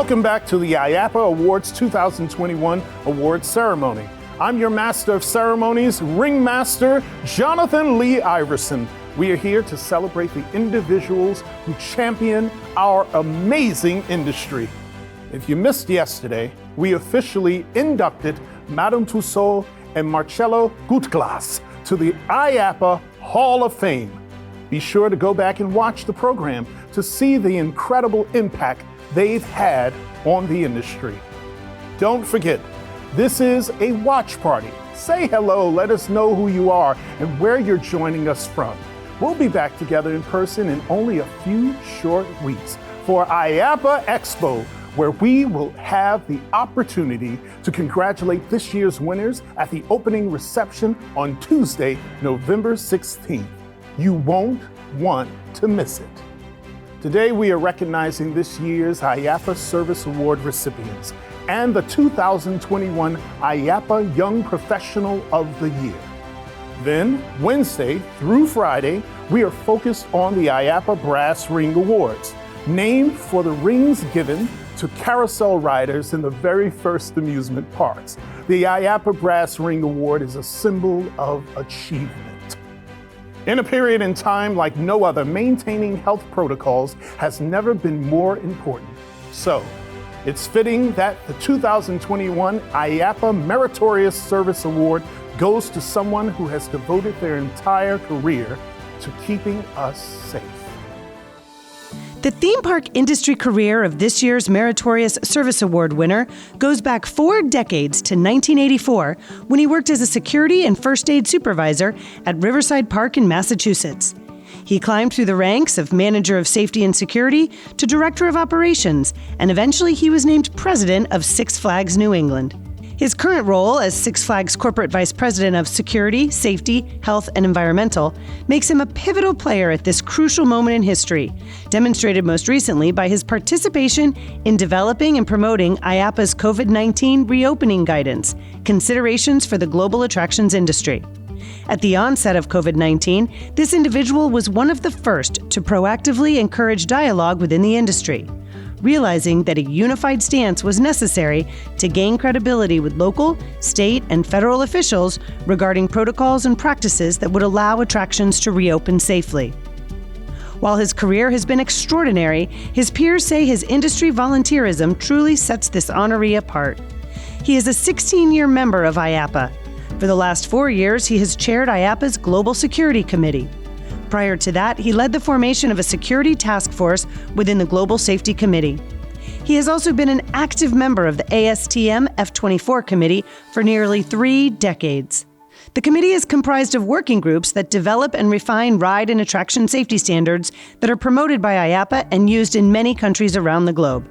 Welcome back to the IAAPA Awards 2021 Awards Ceremony. I'm your Master of Ceremonies, Ringmaster Jonathan Lee Iverson. We are here to celebrate the individuals who champion our amazing industry. If you missed yesterday, we officially inducted Madame Tussaud and Marcello Gutglas to the IAAPA Hall of Fame. Be sure to go back and watch the program to see the incredible impact they've had on the industry. Don't forget, this is a watch party. Say hello, let us know who you are and where you're joining us from. We'll be back together in person in only a few short weeks for IAAPA Expo, where we will have the opportunity to congratulate this year's winners at the opening reception on Tuesday, November 16th. You won't want to miss it. Today, we are recognizing this year's IAAPA Service Award recipients and the 2021 IAAPA Young Professional of the Year. Then, Wednesday through Friday, we are focused on the IAAPA Brass Ring Awards, named for the rings given to carousel riders in the very first amusement parks. The IAAPA Brass Ring Award is a symbol of achievement. In a period in time like no other, maintaining health protocols has never been more important. So, it's fitting that the 2021 IAAPA Meritorious Service Award goes to someone who has devoted their entire career to keeping us safe. The theme park industry career of this year's Meritorious Service Award winner goes back 4 decades to 1984, when he worked as a security and first aid supervisor at Riverside Park in Massachusetts. He climbed through the ranks of manager of safety and security to director of operations, and eventually he was named president of Six Flags New England. His current role as Six Flags Corporate Vice President of Security, Safety, Health, and Environmental makes him a pivotal player at this crucial moment in history, demonstrated most recently by his participation in developing and promoting IAAPA's COVID-19 reopening guidance, considerations for the global attractions industry. At the onset of COVID-19, this individual was one of the first to proactively encourage dialogue within the industry, realizing that a unified stance was necessary to gain credibility with local, state, and federal officials regarding protocols and practices that would allow attractions to reopen safely. While his career has been extraordinary, his peers say his industry volunteerism truly sets this honoree apart. He is a 16-year member of IAAPA. For the last 4 years, he has chaired IAAPA's Global Security Committee. Prior to that, he led the formation of a security task force within the Global Safety Committee. He has also been an active member of the ASTM F-24 Committee for nearly 3 decades. The committee is comprised of working groups that develop and refine ride and attraction safety standards that are promoted by IAAPA and used in many countries around the globe.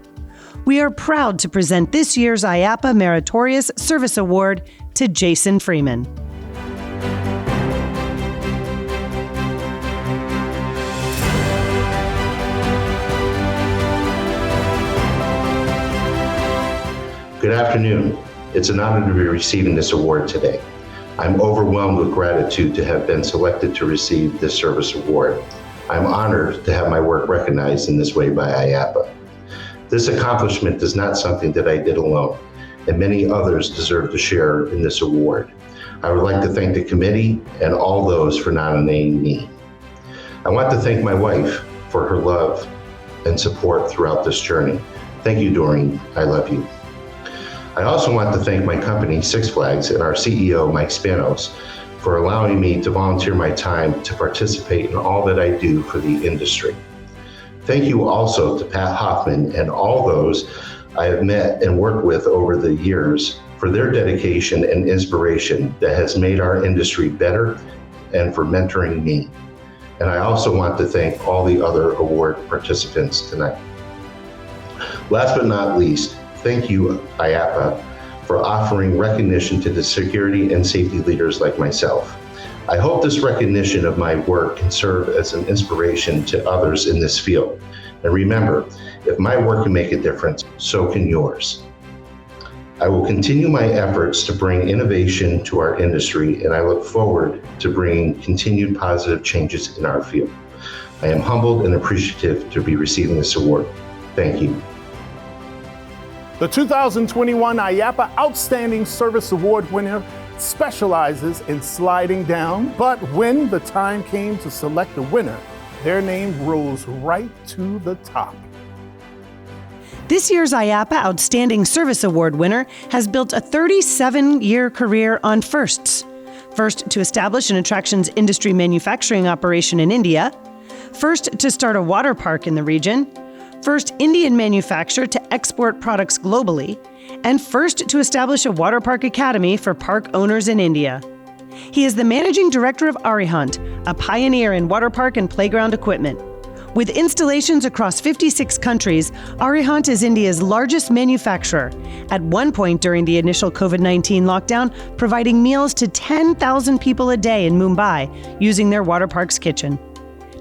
We are proud to present this year's IAAPA Meritorious Service Award to Jason Freeman. Good afternoon. It's an honor to be receiving this award today. I'm overwhelmed with gratitude to have been selected to receive this service award. I'm honored to have my work recognized in this way by IAAPA. This accomplishment is not something that I did alone, and many others deserve to share in this award. I would like to thank the committee and all those for nominating me. I want to thank my wife for her love and support throughout this journey. Thank you, Doreen. I love you. I also want to thank my company, Six Flags, and our CEO, Mike Spanos, for allowing me to volunteer my time to participate in all that I do for the industry. Thank you also to Pat Hoffman and all those I have met and worked with over the years for their dedication and inspiration that has made our industry better and for mentoring me. And I also want to thank all the other award participants tonight. Last but not least, thank you, IAAPA, for offering recognition to the security and safety leaders like myself. I hope this recognition of my work can serve as an inspiration to others in this field. And remember, if my work can make a difference, so can yours. I will continue my efforts to bring innovation to our industry, and I look forward to bringing continued positive changes in our field. I am humbled and appreciative to be receiving this award. Thank you. The 2021 IAAPA Outstanding Service Award winner specializes in sliding down, but when the time came to select the winner, their name rose right to the top. This year's IAAPA Outstanding Service Award winner has built a 37-year career on firsts. First to establish an attractions industry manufacturing operation in India, first to start a water park in the region, first Indian manufacturer to export products globally, and first to establish a water park academy for park owners in India. He is the managing director of Arihant, a pioneer in water park and playground equipment. With installations across 56 countries, Arihant is India's largest manufacturer, at one point during the initial COVID-19 lockdown, providing meals to 10,000 people a day in Mumbai using their water park's kitchen.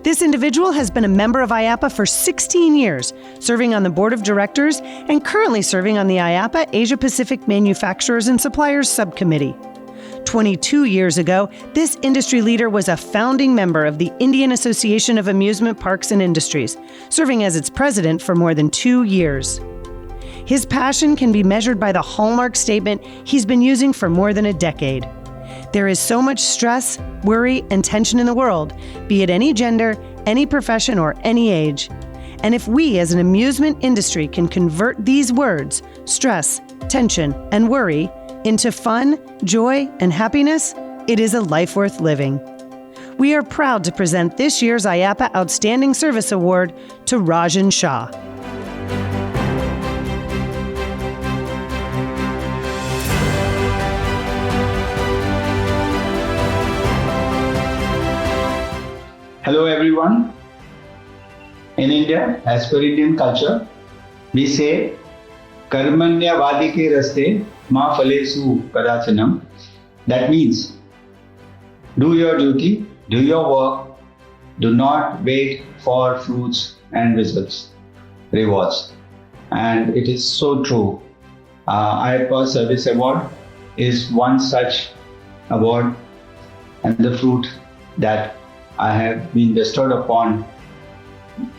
This individual has been a member of IAAPA for 16 years, serving on the board of directors and currently serving on the IAAPA Asia Pacific Manufacturers and Suppliers Subcommittee. 22 years ago, this industry leader was a founding member of the Indian Association of Amusement Parks and Industries, serving as its president for more than 2 years. His passion can be measured by the hallmark statement he's been using for more than a decade. There is so much stress, worry, and tension in the world, be it any gender, any profession, or any age. And if we as an amusement industry can convert these words, stress, tension, and worry, into fun, joy, and happiness, it is a life worth living. We are proud to present this year's IAAPA Outstanding Service Award to Rajan Shah. Hello everyone. In India, as per Indian culture, we say, Karmanya vadike raste ma phalesu kadachanam. That means, do your duty, do your work, do not wait for fruits and results, rewards. And it is so true. IAAPA Service Award is one such award, and the fruit that I have been bestowed upon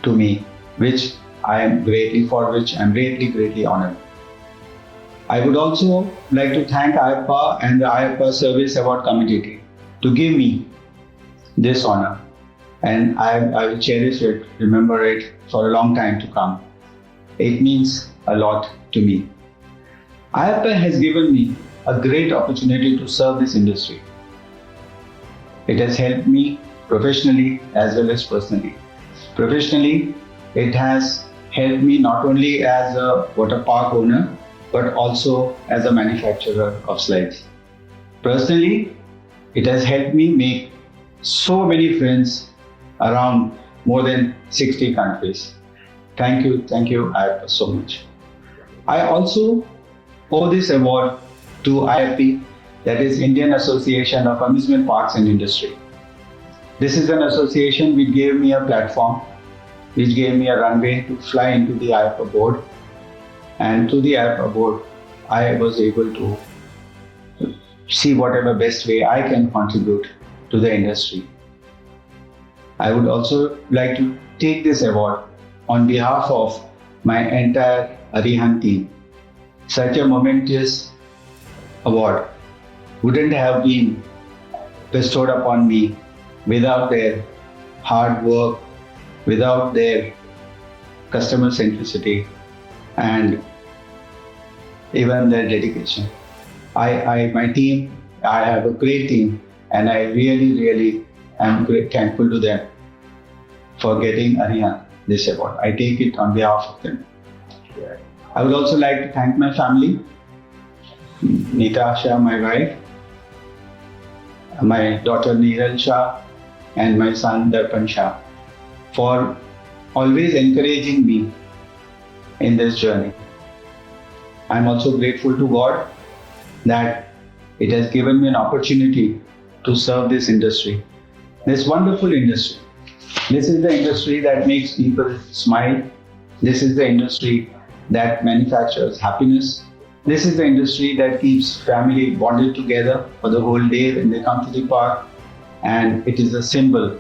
to me, which I am greatly honored. I would also like to thank IAAPA and the IAAPA Service Award Committee to give me this honor, and I will cherish it, remember it for a long time to come. It means a lot to me. IAAPA has given me a great opportunity to serve this industry. It has helped me professionally as well as personally. Professionally, it has helped me not only as a water park owner, but also as a manufacturer of slides. Personally, it has helped me make so many friends around more than 60 countries. Thank you, IAAPA, so much. I also owe this award to IAAP, that is Indian Association of Amusement Parks and Industry. This is an association which gave me a platform, which gave me a runway to fly into the IAAPA board. And through the IAAPA board, I was able to see whatever best way I can contribute to the industry. I would also like to take this award on behalf of my entire Arihant team. Such a momentous award wouldn't have been bestowed upon me without their hard work, without their customer centricity, and even their dedication. My team, I have a great team, and I really am thankful to them for getting Arihant this award. I take it on behalf of them. I would also like to thank my family, Nita Shah, my wife, my daughter Neeral Shah, and my son Darpan Shah, for always encouraging me in this journey. I'm also grateful to God that it has given me an opportunity to serve this industry, this wonderful industry. This is the industry that makes people smile. This is the industry that manufactures happiness. This is the industry that keeps family bonded together for the whole day when they come to the park. And it is a symbol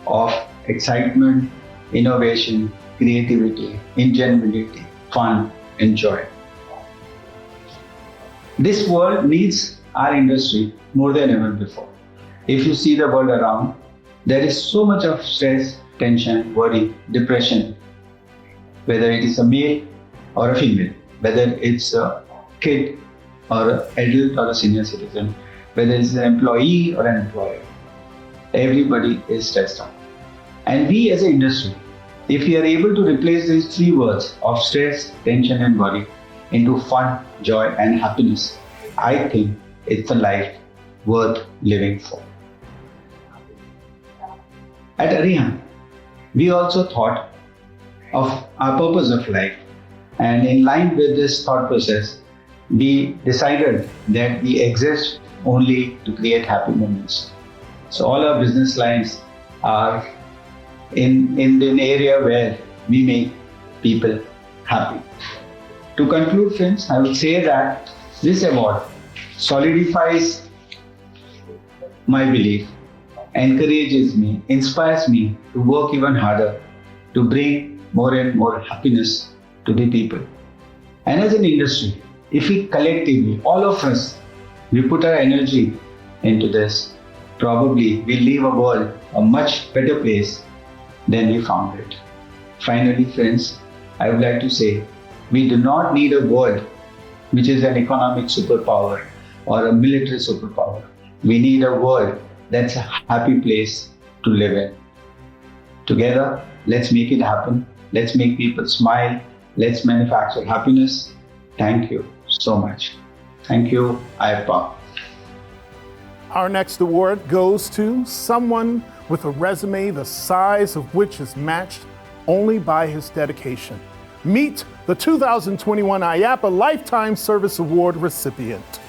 of excitement, innovation, creativity, ingenuity, fun, and joy. This world needs our industry more than ever before. If you see the world around, there is so much of stress, tension, worry, depression, whether it is a male or a female, whether it's a kid or an adult or a senior citizen, whether it's an employee or an employer. Everybody is stressed out. And we as an industry, if we are able to replace these three words of stress, tension and worry into fun, joy and happiness, I think it's a life worth living for. At Arihan, we also thought of our purpose of life, and in line with this thought process, we decided that we exist only to create happy moments. So all our business lines are in an area where we make people happy. To conclude, friends, I would say that this award solidifies my belief, encourages me, inspires me to work even harder to bring more and more happiness to the people. And as an industry, if we collectively, all of us, we put our energy into this, probably we'll leave a world a much better place than we found it. Finally, friends, I would like to say, we do not need a world which is an economic superpower or a military superpower. We need a world that's a happy place to live in. Together, let's make it happen. Let's make people smile. Let's manufacture happiness. Thank you so much. Thank you, IAAPA. Our next award goes to someone with a resume the size of which is matched only by his dedication. Meet the 2021 IAAPA Lifetime Service Award recipient.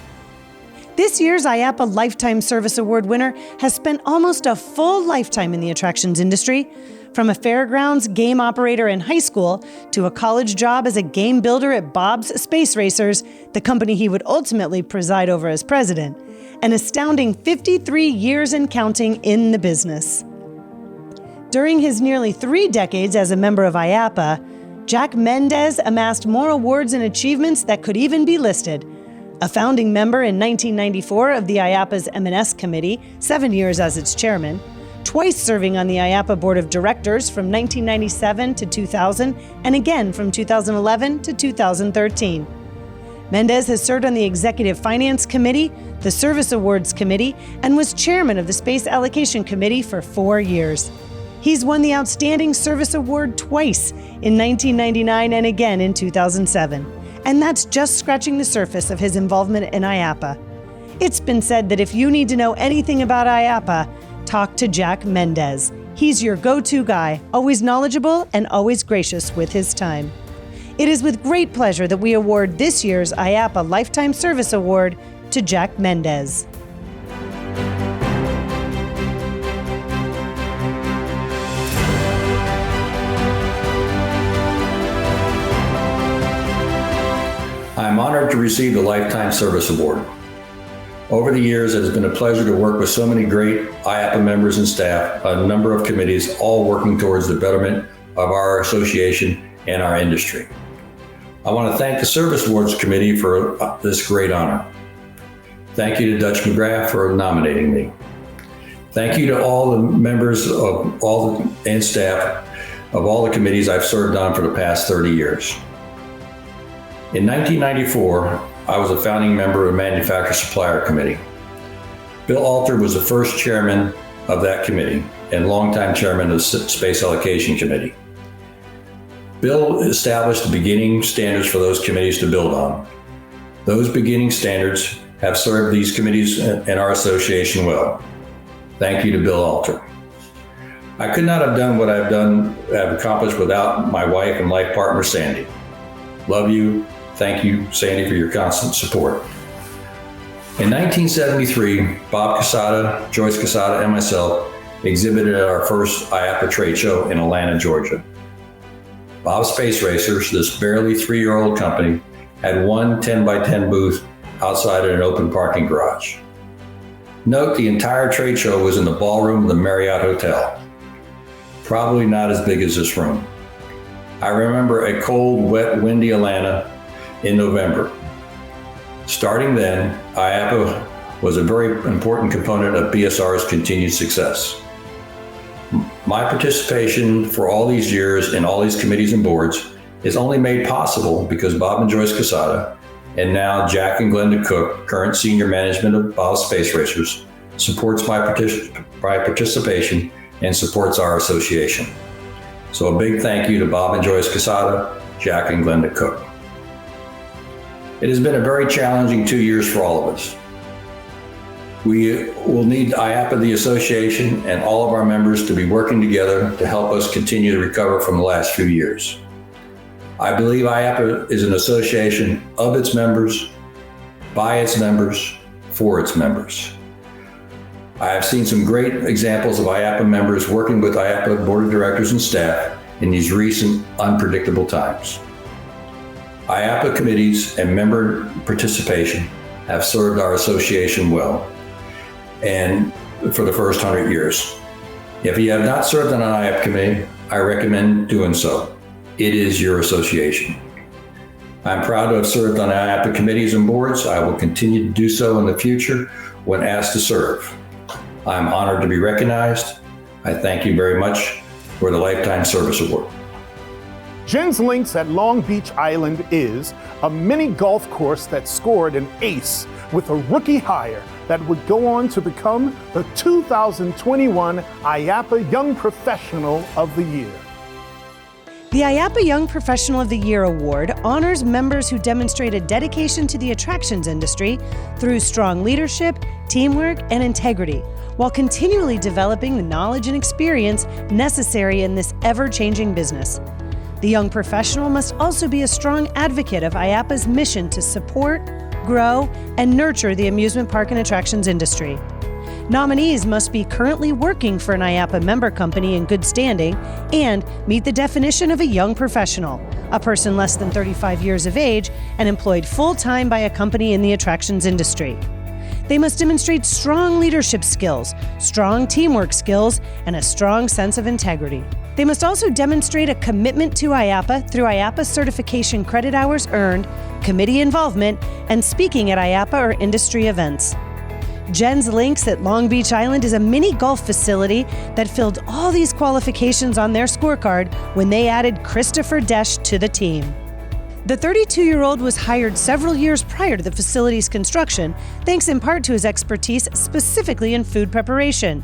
This year's IAAPA Lifetime Service Award winner has spent almost a full lifetime in the attractions industry. From a fairgrounds game operator in high school to a college job as a game builder at Bob's Space Racers, the company he would ultimately preside over as president. An astounding 53 years and counting in the business. During his nearly 3 decades as a member of IAAPA, Jack Mendez amassed more awards and achievements that could even be listed. A founding member in 1994 of the IAAPA's M&S Committee, 7 years as its chairman, twice serving on the IAAPA Board of Directors from 1997 to 2000, and again from 2011 to 2013. Mendez has served on the Executive Finance Committee, the Service Awards Committee, and was chairman of the Space Allocation Committee for 4 years. He's won the Outstanding Service Award twice, in 1999 and again in 2007. And that's just scratching the surface of his involvement in IAAPA. It's been said that if you need to know anything about IAAPA, talk to Jack Mendez. He's your go-to guy, always knowledgeable and always gracious with his time. It is with great pleasure that we award this year's IAAPA Lifetime Service Award to Jack Mendez. I'm honored to receive the Lifetime Service Award. Over the years, it has been a pleasure to work with so many great IAAPA members and staff, a number of committees, all working towards the betterment of our association and our industry. I want to thank the Service Awards Committee for this great honor. Thank you to Dutch McGrath for nominating me. Thank you to all the members of and staff of all the committees I've served on for the past 30 years. In 1994, I was a founding member of the Manufacturer Supplier Committee. Bill Alter was the first chairman of that committee and longtime chairman of the Space Allocation Committee. Bill established the beginning standards for those committees to build on. Those beginning standards have served these committees and our association well. Thank you to Bill Alter. I could not have done what I've accomplished without my wife and life partner, Sandy. Love you. Thank you, Sandy, for your constant support. In 1973, Bob Casada, Joyce Casada, and myself exhibited at our first IAAPA trade show in Atlanta, Georgia. Bob Space Racers, this barely 3-year-old company, had one 10x10 booth outside in an open parking garage. Note, the entire trade show was in the ballroom of the Marriott Hotel. Probably not as big as this room. I remember a cold, wet, windy Atlanta in November. Starting then, IAAPA was a very important component of BSR's continued success. My participation for all these years in all these committees and boards is only made possible because Bob and Joyce Casada, and now Jack and Glenda Cook, current senior management of Bob's Space Racers, supports my participation and supports our association. So a big thank you to Bob and Joyce Casada, Jack and Glenda Cook. It has been a very challenging 2 years for all of us. We will need IAAPA, the association, and all of our members to be working together to help us continue to recover from the last few years. I believe IAAPA is an association of its members, by its members, for its members. I have seen some great examples of IAAPA members working with IAAPA board of directors and staff in these recent unpredictable times. IAAPA committees and member participation have served our association well, and for the first 100 years. If you have not served on an IAAPA committee, I recommend doing so. It is your association. I'm proud to have served on IAAPA committees and boards. I will continue to do so in the future when asked to serve. I'm honored to be recognized. I thank you very much for the Lifetime Service Award. Jen's Links at Long Beach Island is a mini golf course that scored an ace with a rookie hire that would go on to become the 2021 IAAPA Young Professional of the Year. The IAAPA Young Professional of the Year Award honors members who demonstrated dedication to the attractions industry through strong leadership, teamwork, and integrity, while continually developing the knowledge and experience necessary in this ever-changing business. The young professional must also be a strong advocate of IAAPA's mission to support, grow, and nurture the amusement park and attractions industry. Nominees must be currently working for an IAAPA member company in good standing and meet the definition of a young professional, a person less than 35 years of age and employed full-time by a company in the attractions industry. They must demonstrate strong leadership skills, strong teamwork skills, and a strong sense of integrity. They must also demonstrate a commitment to IAAPA through IAAPA certification credit hours earned, committee involvement, and speaking at IAAPA or industry events. Jen's Links at Long Beach Island is a mini golf facility that filled all these qualifications on their scorecard when they added Christopher Desch to the team. The 32-year-old was hired several years prior to the facility's construction, thanks in part to his expertise specifically in food preparation.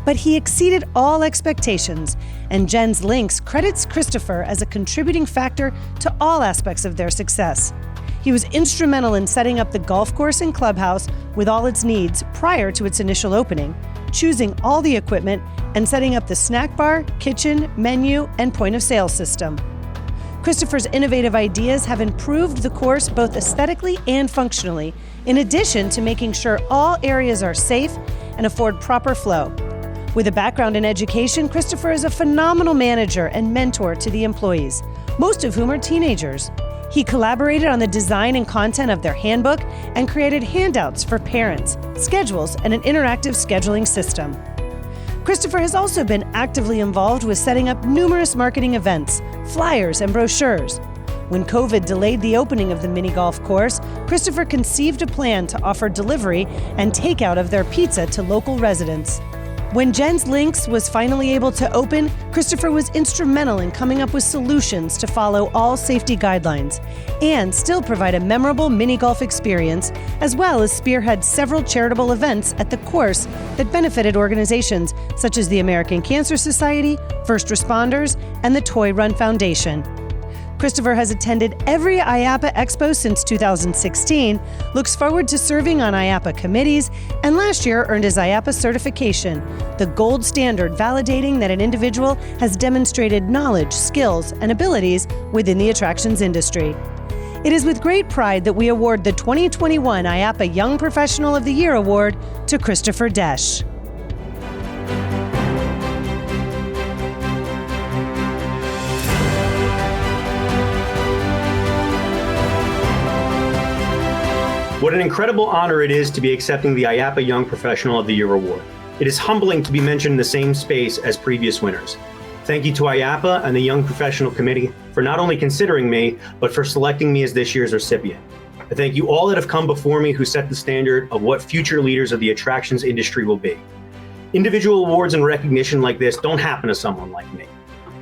But he exceeded all expectations, and Jen's Links credits Christopher as a contributing factor to all aspects of their success. He was instrumental in setting up the golf course and clubhouse with all its needs prior to its initial opening, choosing all the equipment, and setting up the snack bar, kitchen, menu, and point-of-sale system. Christopher's innovative ideas have improved the course both aesthetically and functionally, in addition to making sure all areas are safe and afford proper flow. With a background in education, Christopher is a phenomenal manager and mentor to the employees, most of whom are teenagers. He collaborated on the design and content of their handbook and created handouts for parents, schedules, and an interactive scheduling system. Christopher has also been actively involved with setting up numerous marketing events, flyers, and brochures. When COVID delayed the opening of the mini golf course, Christopher conceived a plan to offer delivery and takeout of their pizza to local residents. When Jen's Links was finally able to open, Christopher was instrumental in coming up with solutions to follow all safety guidelines and still provide a memorable mini golf experience, as well as spearhead several charitable events at the course that benefited organizations such as the American Cancer Society, First Responders, and the Toy Run Foundation. Christopher has attended every IAAPA Expo since 2016, looks forward to serving on IAAPA committees, and last year earned his IAAPA certification, the gold standard validating that an individual has demonstrated knowledge, skills, and abilities within the attractions industry. It is with great pride that we award the 2021 IAAPA Young Professional of the Year Award to Christopher Desch. What an incredible honor it is to be accepting the IAAPA Young Professional of the Year Award. It is humbling to be mentioned in the same space as previous winners. Thank you to IAAPA and the Young Professional Committee for not only considering me, but for selecting me as this year's recipient. I thank you all that have come before me who set the standard of what future leaders of the attractions industry will be. Individual awards and recognition like this don't happen to someone like me.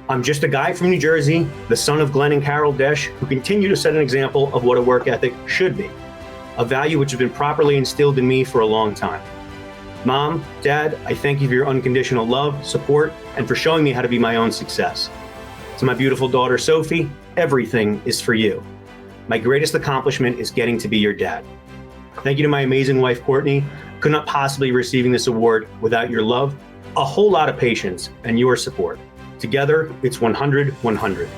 I'm just a guy from New Jersey, the son of Glenn and Carol Desch, who continue to set an example of what a work ethic should be, a value which has been properly instilled in me for a long time. Mom, Dad, I thank you for your unconditional love, support, and for showing me how to be my own success. To my beautiful daughter, Sophie, everything is for you. My greatest accomplishment is getting to be your dad. Thank you to my amazing wife, Courtney. Could not possibly be receiving this award without your love, a whole lot of patience, and your support. Together, it's 100-100.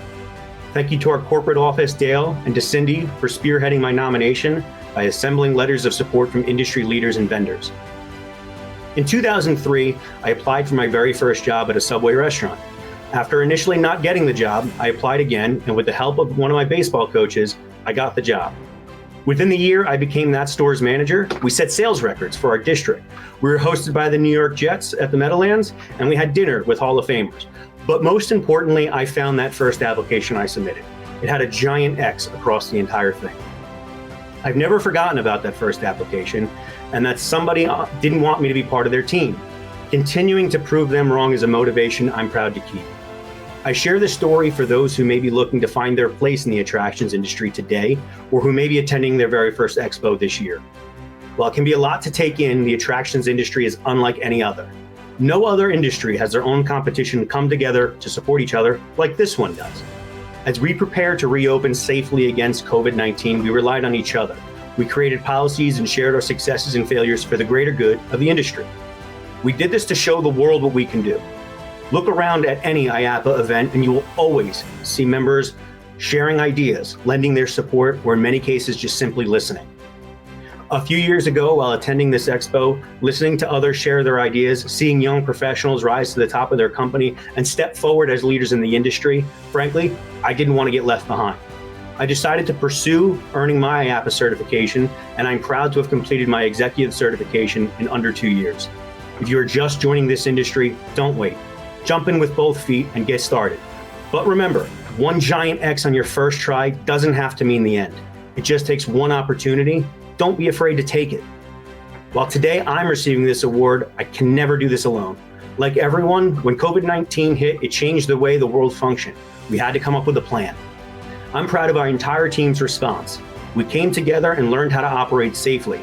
Thank you to our corporate office, Dale, and to Cindy for spearheading my nomination by assembling letters of support from industry leaders and vendors. In 2003, I applied for my very first job at a Subway restaurant. After initially not getting the job, I applied again, and with the help of one of my baseball coaches, I got the job. Within the year, I became that store's manager. We set sales records for our district. We were hosted by the New York Jets at the Meadowlands, and we had dinner with Hall of Famers. But most importantly, I found that first application I submitted. It had a giant X across the entire thing. I've never forgotten about that first application, and that somebody didn't want me to be part of their team. Continuing to prove them wrong is a motivation I'm proud to keep. I share this story for those who may be looking to find their place in the attractions industry today, or who may be attending their very first expo this year. While it can be a lot to take in, the attractions industry is unlike any other. No other industry has their own competition come together to support each other like this one does. As we prepare to reopen safely against COVID-19, we relied on each other. We created policies and shared our successes and failures for the greater good of the industry. We did this to show the world what we can do. Look around at any IAAPA event and you will always see members sharing ideas, lending their support, or in many cases, just simply listening. A few years ago, while attending this expo, listening to others share their ideas, seeing young professionals rise to the top of their company and step forward as leaders in the industry, frankly, I didn't want to get left behind. I decided to pursue earning my IAAPA certification, and I'm proud to have completed my executive certification in under 2 years. If you are just joining this industry, don't wait. Jump in with both feet and get started. But remember, one giant X on your first try doesn't have to mean the end. It just takes one opportunity. Don't be afraid to take it. While today I'm receiving this award, I can never do this alone. Like everyone, when COVID-19 hit, it changed the way the world functioned. We had to come up with a plan. I'm proud of our entire team's response. We came together and learned how to operate safely.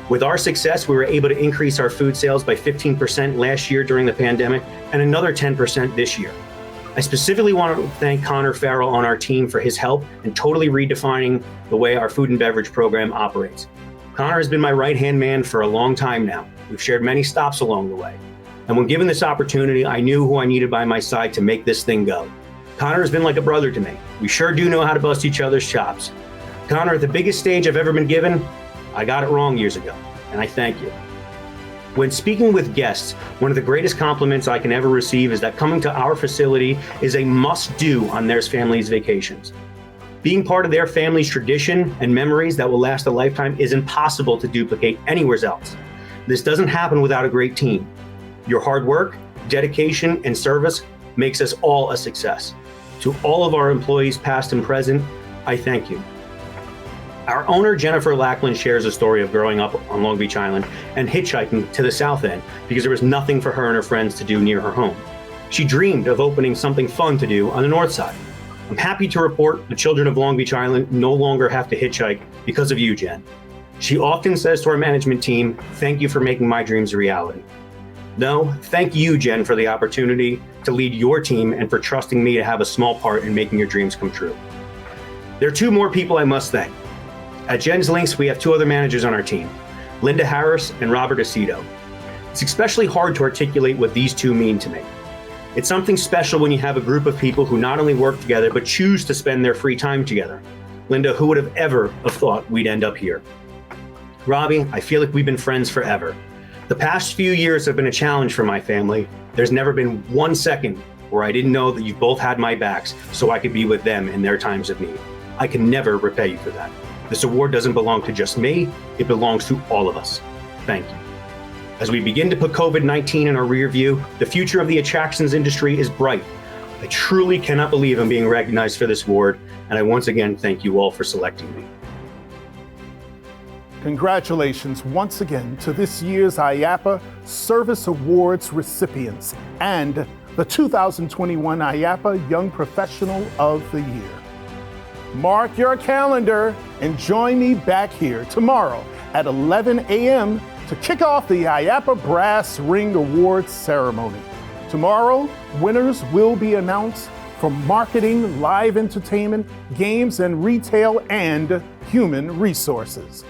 With our success, we were able to increase our food sales by 15% last year during the pandemic and another 10% this year. I specifically want to thank Connor Farrell on our team for his help in totally redefining the way our food and beverage program operates. Connor has been my right-hand man for a long time now. We've shared many stops along the way. And when given this opportunity, I knew who I needed by my side to make this thing go. Connor has been like a brother to me. We sure do know how to bust each other's chops. Connor, at the biggest stage I've ever been given, I got it wrong years ago, and I thank you. When speaking with guests, one of the greatest compliments I can ever receive is that coming to our facility is a must-do on their family's vacations. Being part of their family's tradition and memories that will last a lifetime is impossible to duplicate anywhere else. This doesn't happen without a great team. Your hard work, dedication, and service makes us all a success. To all of our employees, past and present, I thank you. Our owner, Jennifer Lachlan, shares a story of growing up on Long Beach Island and hitchhiking to the South End because there was nothing for her and her friends to do near her home. She dreamed of opening something fun to do on the North Side. I'm happy to report the children of Long Beach Island no longer have to hitchhike because of you, Jen. She often says to our management team, "Thank you for making my dreams a reality." No, thank you, Jen, for the opportunity to lead your team and for trusting me to have a small part in making your dreams come true. There are two more people I must thank. At Jen's Links, we have two other managers on our team, Linda Harris and Robert Aceto. It's especially hard to articulate what these two mean to me. It's something special when you have a group of people who not only work together, but choose to spend their free time together. Linda, who would have ever thought we'd end up here? Robbie, I feel like we've been friends forever. The past few years have been a challenge for my family. There's never been 1 second where I didn't know that you both had my backs so I could be with them in their times of need. I can never repay you for that. This award doesn't belong to just me, it belongs to all of us. Thank you. As we begin to put COVID-19 in our rear view, the future of the attractions industry is bright. I truly cannot believe I'm being recognized for this award, and I once again thank you all for selecting me. Congratulations once again to this year's IAAPA Service Awards recipients and the 2021 IAAPA Young Professional of the Year. Mark your calendar and join me back here tomorrow at 11 a.m. to kick off the IAAPA Brass Ring Awards ceremony. Tomorrow, winners will be announced from marketing, live entertainment, games and retail, and human resources.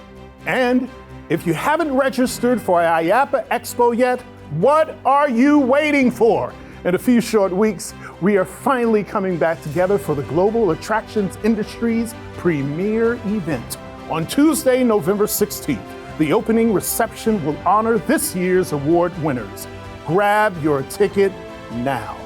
And if you haven't registered for IAAPA Expo yet, what are you waiting for? In a few short weeks, we are finally coming back together for the global attractions industry's premier event. On Tuesday, November 16th, the opening reception will honor this year's award winners. Grab your ticket now.